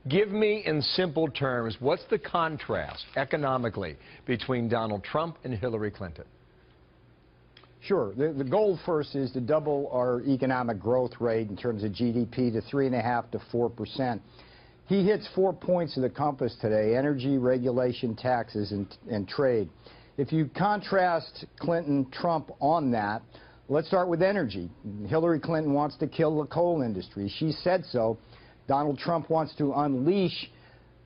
Give me, in simple terms, what's the contrast economically between Donald Trump and Hillary Clinton? Sure. The goal first is to double our economic growth rate in terms of GDP to 3.5% to 4%. He hits 4 points of the compass today: energy, regulation, taxes, and trade. If you contrast Clinton, Trump on that, let's start with energy. Hillary Clinton wants to kill the coal industry. She said so. Donald Trump wants to unleash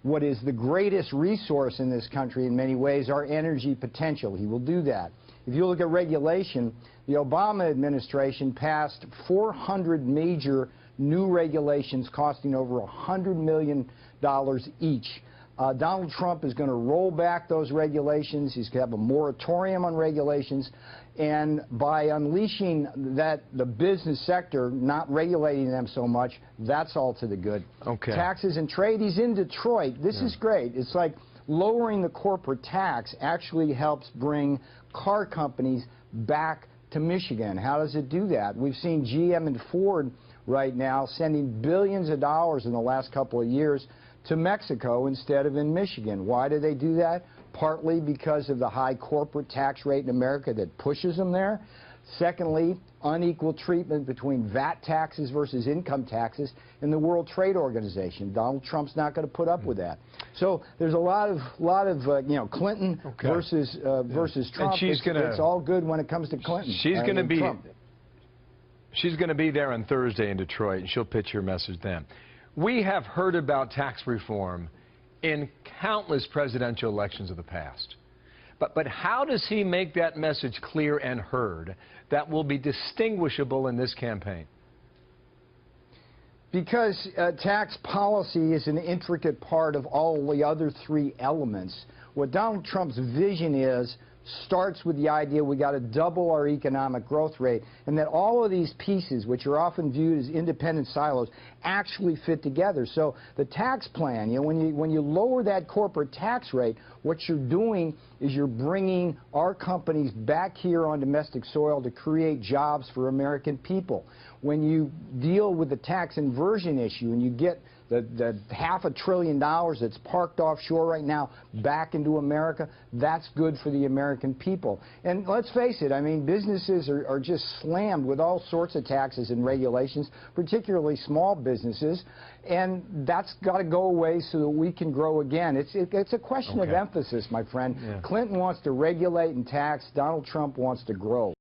what is the greatest resource in this country in many ways, our energy potential. He will do that. If you look at regulation, the Obama administration passed 400 major new regulations costing over $100 million each. Donald Trump is going to roll back those regulations. He's going to have a moratorium on regulations. And by unleashing the business sector, not regulating them so much, that's all to the good. Okay. Taxes and trade, he's in Detroit. This is great. It's like lowering the corporate tax actually helps bring car companies back to Michigan. How does it do that? We've seen GM and Ford right now sending billions of dollars in the last couple of years to Mexico instead of in Michigan. Why do they do that? Partly because of the high corporate tax rate in America that pushes them there. Secondly, unequal treatment between VAT taxes versus income taxes in the World Trade Organization. Donald Trump's not going to put up with that. So there's a lot of you know, Clinton versus Trump. And it's all good when it comes to Clinton. She's going to be Trump. She's going to be there on Thursday in Detroit, and she'll pitch her message then. We have heard about tax reform in countless presidential elections of the past. But how does he make that message clear and heard that will be distinguishable in this campaign? Because tax policy is an intricate part of all the other three elements. What Donald Trump's vision is starts with the idea we got to double our economic growth rate, and that all of these pieces, which are often viewed as independent silos, actually fit together. So the tax plan, you know, when you lower that corporate tax rate, what you're doing is you're bringing our companies back here on domestic soil to create jobs for American people. When you deal with the tax inversion issue and you get the $500 billion that's parked offshore right now back into America, that's good for the American people. And let's face it, I mean, businesses are just slammed with all sorts of taxes and regulations, particularly small businesses, and that's got to go away so that we can grow again. It's a question of emphasis, my friend. Clinton wants to regulate and tax. Donald Trump wants to grow.